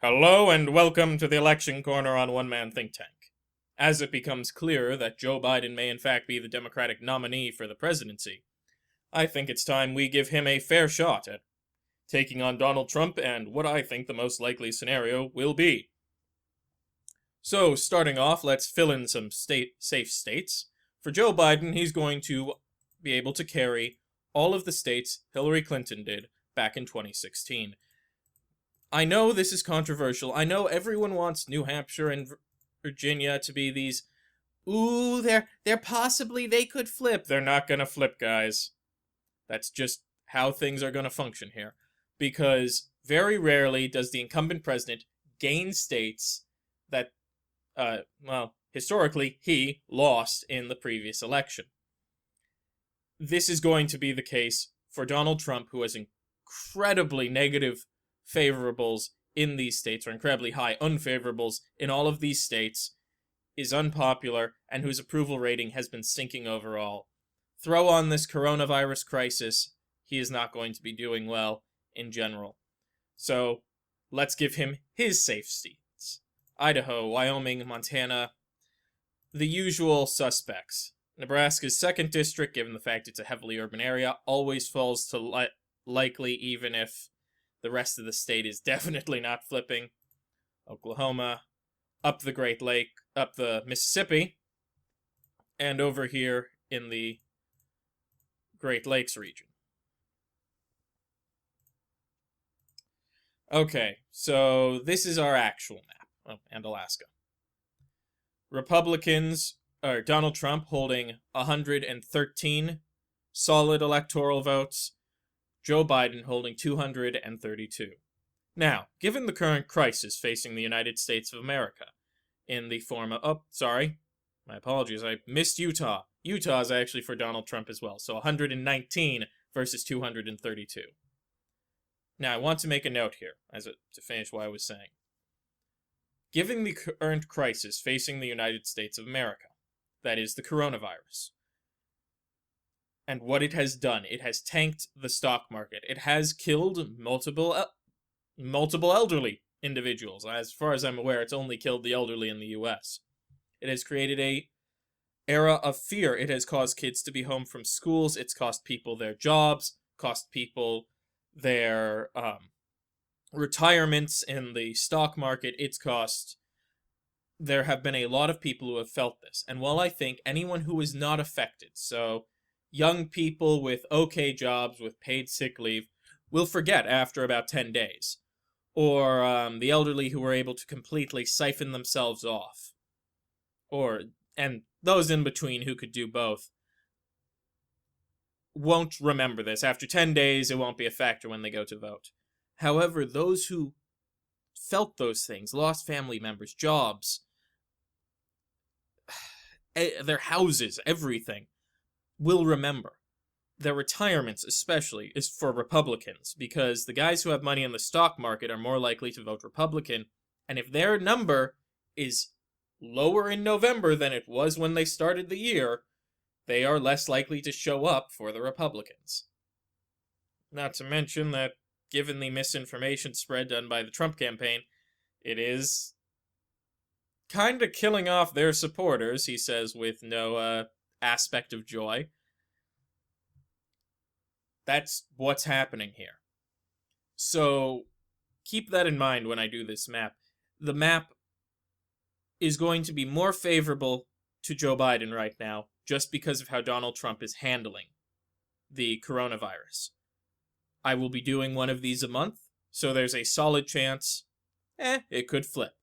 Hello and welcome to the Election Corner on One Man Think Tank. As it becomes clearer that Joe Biden may in fact be the Democratic nominee for the presidency, I think it's time we give him a fair shot at taking on Donald Trump and what I think the most likely scenario will be. So, starting off, let's fill in some safe states. For Joe Biden, he's going to be able to carry all of the states Hillary Clinton did back in 2016. I know this is controversial. I know everyone wants New Hampshire and Virginia to be these, ooh, they could flip. They're not gonna flip, guys. That's just how things are gonna function here. Because very rarely does the incumbent president gain states that, historically, he lost in the previous election. This is going to be the case for Donald Trump, who has incredibly negative favorables in these states, or incredibly high unfavorables in all of these states, is unpopular, and whose approval rating has been sinking overall. Throw on this coronavirus crisis, he is not going to be doing well in general. So, let's give him his safe states. Idaho, Wyoming, Montana, the usual suspects. Nebraska's 2nd district, given the fact it's a heavily urban area, always falls to likely, even if the rest of the state is definitely not flipping. Oklahoma, up the Great Lake, up the Mississippi, and over here in the Great Lakes region. Okay, so this is our actual map. Oh, and Alaska. Republicans, or Donald Trump, holding 113 solid electoral votes. Joe Biden holding 232. Now, given the current crisis facing the United States of America, in the form of, my apologies, I missed Utah. Utah is actually for Donald Trump as well, so 119 versus 232. Now, I want to make a note here, to finish what I was saying. Given the current crisis facing the United States of America, that is the coronavirus, and what it has done, it has tanked the stock market. It has killed multiple elderly individuals. As far as I'm aware, it's only killed the elderly in the US. It has created a era of fear. It has caused kids to be home from schools. It's cost people their jobs, cost people their retirements in the stock market. There have been a lot of people who have felt this. And while I think anyone who is not affected, so young people with okay jobs with paid sick leave, will forget after about 10 days. Or the elderly who were able to completely siphon themselves off. And those in between who could do both won't remember this. After 10 days, it won't be a factor when they go to vote. However, those who felt those things, lost family members, jobs, their houses, everything, will remember. Their retirements, especially, is for Republicans, because the guys who have money in the stock market are more likely to vote Republican, and if their number is lower in November than it was when they started the year, they are less likely to show up for the Republicans. Not to mention that, given the misinformation spread done by the Trump campaign, it is kinda killing off their supporters, he says with no, aspect of joy. That's what's happening here. So, keep that in mind when I do this map. The map is going to be more favorable to Joe Biden right now, just because of how Donald Trump is handling the coronavirus. I will be doing one of these a month, so there's a solid chance, it could flip.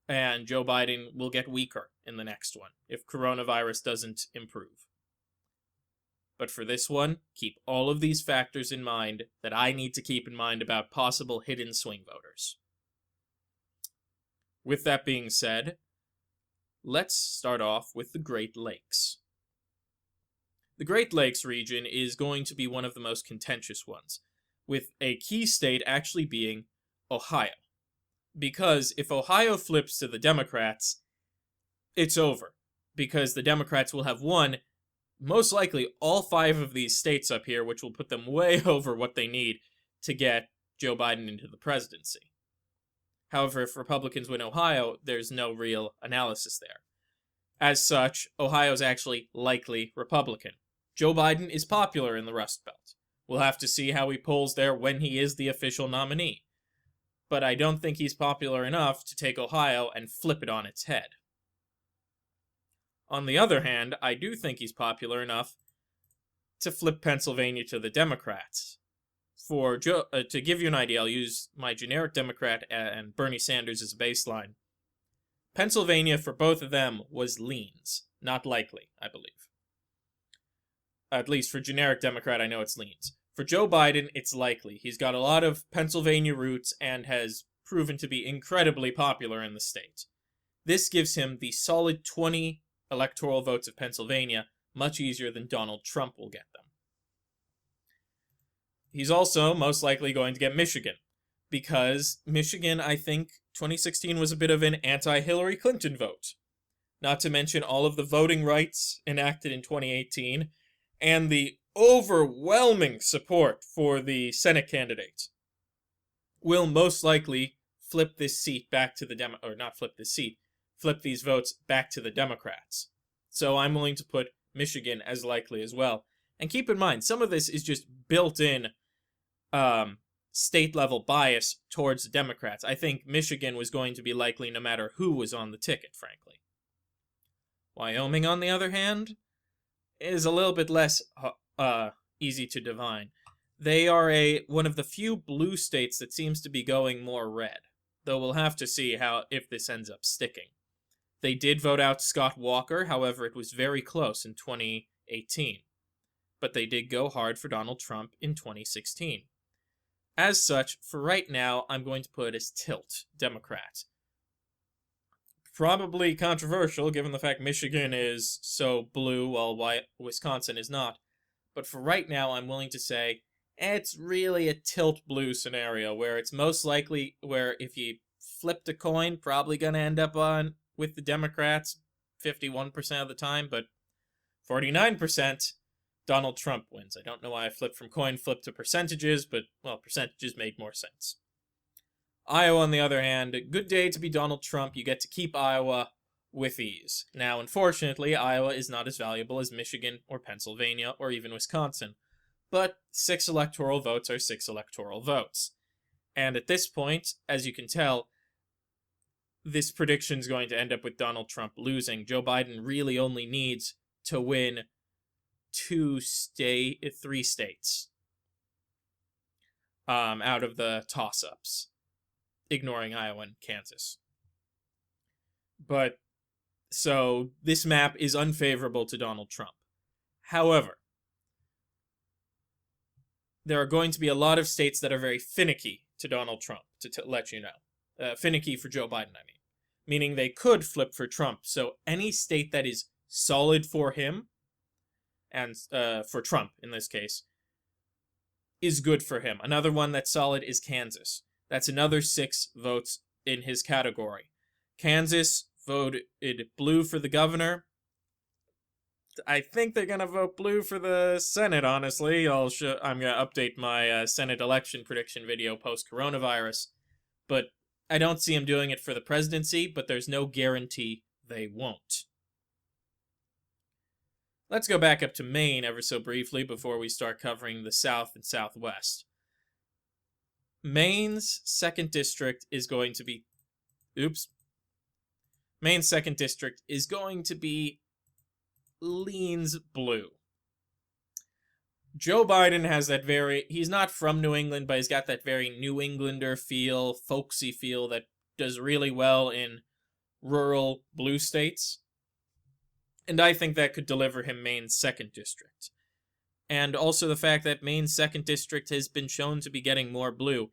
And Joe Biden will get weaker in the next one, if coronavirus doesn't improve. But for this one, keep all of these factors in mind that I need to keep in mind about possible hidden swing voters. With that being said, let's start off with the Great Lakes. The Great Lakes region is going to be one of the most contentious ones, with a key state actually being Ohio. Because if Ohio flips to the Democrats, it's over. Because the Democrats will have won most likely all 5 of these states up here, which will put them way over what they need to get Joe Biden into the presidency. However, if Republicans win Ohio, there's no real analysis there. As such, Ohio's actually likely Republican. Joe Biden is popular in the Rust Belt. We'll have to see how he polls there when he is the official nominee. But I don't think he's popular enough to take Ohio and flip it on its head. On the other hand, I do think he's popular enough to flip Pennsylvania to the Democrats. To give you an idea, I'll use my generic Democrat and Bernie Sanders as a baseline. Pennsylvania, for both of them, was leans, not likely, I believe. At least for generic Democrat, I know it's leans. For Joe Biden, it's likely. He's got a lot of Pennsylvania roots and has proven to be incredibly popular in the state. This gives him the solid 20 electoral votes of Pennsylvania, much easier than Donald Trump will get them. He's also most likely going to get Michigan, because Michigan, I think, 2016 was a bit of an anti-Hillary Clinton vote. Not to mention all of the voting rights enacted in 2018, and the overwhelming support for the Senate candidate will most likely flip this seat back to the flip these votes back to the Democrats. So I'm willing to put Michigan as likely as well. And keep in mind, some of this is just built-in state-level bias towards the Democrats. I think Michigan was going to be likely no matter who was on the ticket, frankly. Wyoming, on the other hand, is a little bit less easy to divine. They are one of the few blue states that seems to be going more red, though we'll have to see if this ends up sticking. They did vote out Scott Walker, however, it was very close in 2018. But they did go hard for Donald Trump in 2016. As such, for right now, I'm going to put as tilt Democrat. Probably controversial, given the fact Michigan is so blue while Wisconsin is not. But for right now, I'm willing to say it's really a tilt blue scenario, where it's most likely where if you flipped a coin, probably going to end up with the Democrats 51% of the time, but 49%, Donald Trump wins. I don't know why I flipped from coin flip to percentages, but, well, percentages made more sense. Iowa, on the other hand, a good day to be Donald Trump. You get to keep Iowa with ease. Now, unfortunately, Iowa is not as valuable as Michigan or Pennsylvania or even Wisconsin, but 6 electoral votes are 6 electoral votes. And at this point, as you can tell, this prediction is going to end up with Donald Trump losing. Joe Biden really only needs to win 3 states out of the toss-ups, ignoring Iowa and Kansas. But, so, this map is unfavorable to Donald Trump. However, there are going to be a lot of states that are very finicky to Donald Trump, to let you know. Finicky for Joe Biden, I mean. Meaning they could flip for Trump. So any state that is solid for him, and for Trump in this case, is good for him. Another one that's solid is Kansas. That's another 6 votes in his category. Kansas voted blue for the governor. I think they're going to vote blue for the Senate, honestly. I'm going to update my Senate election prediction video post-coronavirus. But I don't see him doing it for the presidency, but there's no guarantee they won't. Let's go back up to Maine ever so briefly before we start covering the South and Southwest. Maine's 2nd district is going to be... Maine's 2nd district is going to be leans blue. Joe Biden has that he's not from New England, but he's got that very New Englander feel, folksy feel that does really well in rural blue states. And I think that could deliver him Maine's 2nd district. And also the fact that Maine's 2nd district has been shown to be getting more blue.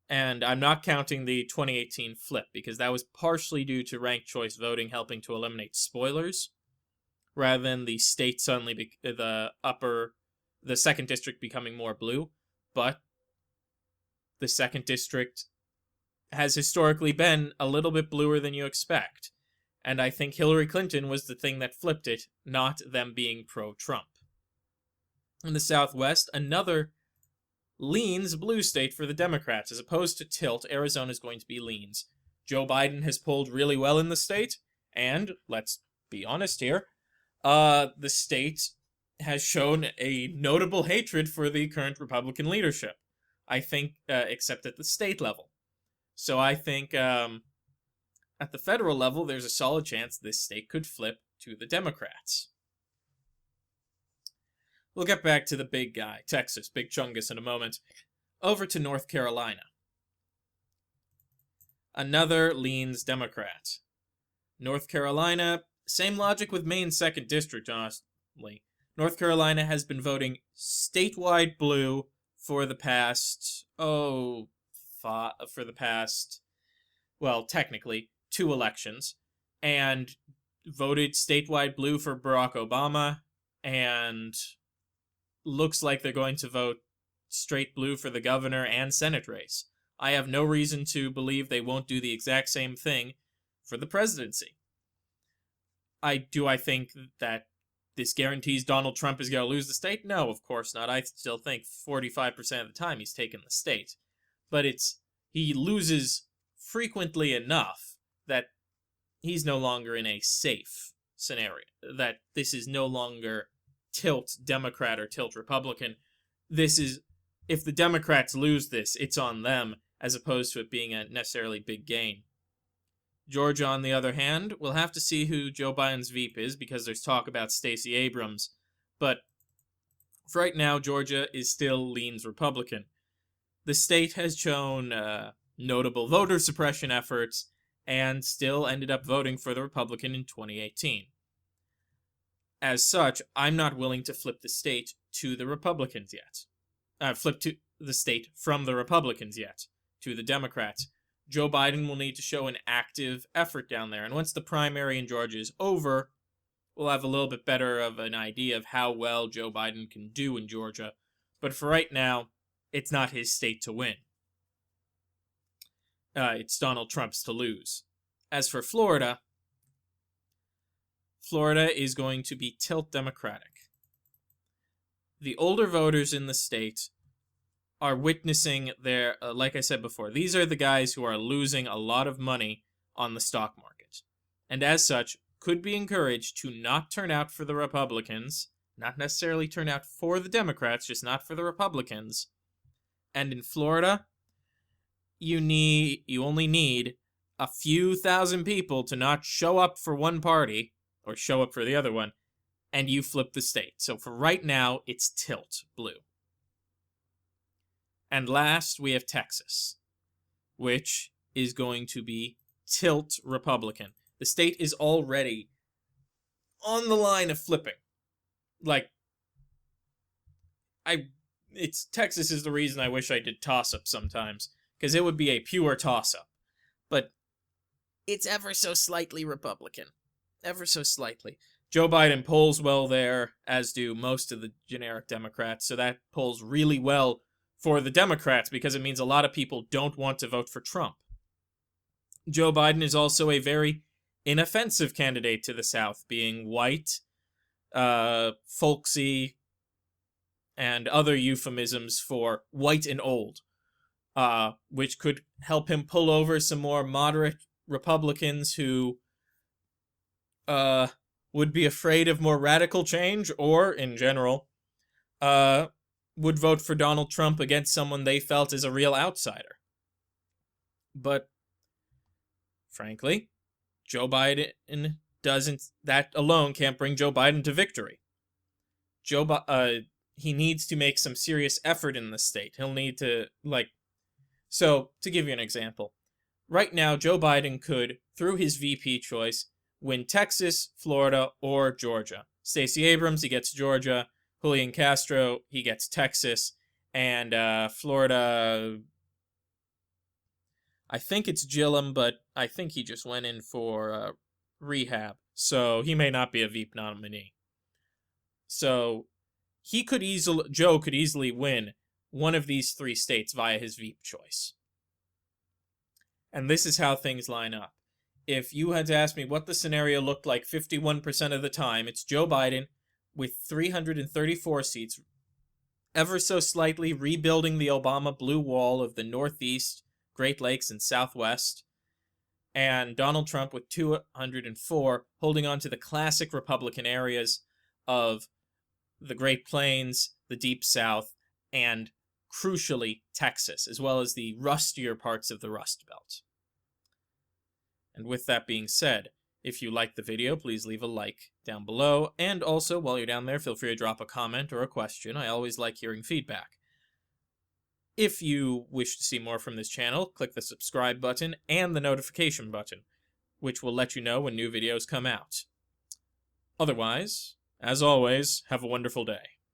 And I'm not counting the 2018 flip, because that was partially due to ranked choice voting helping to eliminate spoilers, rather than the state suddenly, the 2nd district becoming more blue. But the 2nd district has historically been a little bit bluer than you expect. And I think Hillary Clinton was the thing that flipped it, not them being pro-Trump. In the Southwest, another leans blue state for the Democrats. As opposed to tilt, Arizona is going to be leans. Joe Biden has pulled really well in the state, and let's be honest here, the state has shown a notable hatred for the current Republican leadership. I think, except at the state level. So I think at the federal level, there's a solid chance this state could flip to the Democrats. We'll get back to the big guy, Texas, Big Chungus, in a moment. Over to North Carolina. Another leans Democrat. North Carolina, same logic with Maine's 2nd District, honestly. North Carolina has been voting statewide blue for the past, well, technically, 2 elections, and voted statewide blue for Barack Obama, and looks like they're going to vote straight blue for the governor and Senate race. I have no reason to believe they won't do the exact same thing for the presidency. Do I think that this guarantees Donald Trump is going to lose the state? No, of course not. I still think 45% of the time he's taken the state. But he loses frequently enough that he's no longer in a safe scenario. That this is no longer tilt Democrat or tilt Republican. This is, if the Democrats lose this, it's on them, as opposed to it being a necessarily big gain. Georgia, on the other hand, we'll have to see who Joe Biden's VP is, because there's talk about Stacey Abrams. But for right now, Georgia still leans Republican. The state has shown notable voter suppression efforts, and still ended up voting for the Republican in 2018. As such, I'm not willing to flip the state to the Republicans yet. Flip to the state from the Republicans yet to the Democrats. Joe Biden will need to show an active effort down there. And once the primary in Georgia is over, we'll have a little bit better of an idea of how well Joe Biden can do in Georgia. But for right now, it's not his state to win. It's Donald Trump's to lose. As for Florida, Florida is going to be tilt Democratic. The older voters in the state are witnessing their, like I said before, these are the guys who are losing a lot of money on the stock market, and as such, could be encouraged to not turn out for the Republicans, not necessarily turn out for the Democrats, just not for the Republicans. And in Florida, you only need a few thousand people to not show up for one party, or show up for the other one, and you flip the state. So for right now, it's tilt blue. And last, we have Texas, which is going to be tilt Republican. The state is already on the line of flipping. Texas is the reason I wish I did toss-up sometimes, because it would be a pure toss-up. But it's ever so slightly Republican. Ever so slightly. Joe Biden polls well there, as do most of the generic Democrats, so that polls really well for the Democrats, because it means a lot of people don't want to vote for Trump. Joe Biden is also a very inoffensive candidate to the South, being white, folksy, and other euphemisms for white and old, which could help him pull over some more moderate Republicans who would be afraid of more radical change, or, in general, would vote for Donald Trump against someone they felt is a real outsider. But, frankly, Joe Biden that alone can't bring Joe Biden to victory. He needs to make some serious effort in the state. He'll need to, so, to give you an example, right now, Joe Biden could, through his VP choice, win Texas, Florida, or Georgia. Stacey Abrams, he gets Georgia. Julian Castro, he gets Texas. And Florida, I think it's Gillum, but I think he just went in for rehab. So he may not be a Veep nominee. So Joe could easily win one of these 3 states via his Veep choice. And this is how things line up. If you had to ask me what the scenario looked like 51% of the time, it's Joe Biden with 334 seats, ever so slightly rebuilding the Obama blue wall of the Northeast, Great Lakes, and Southwest, and Donald Trump with 204, holding on to the classic Republican areas of the Great Plains, the Deep South, and crucially Texas, as well as the rustier parts of the Rust Belt. And with that being said, if you liked the video, please leave a like down below, and also, while you're down there, feel free to drop a comment or a question. I always like hearing feedback. If you wish to see more from this channel, click the subscribe button and the notification button, which will let you know when new videos come out. Otherwise, as always, have a wonderful day.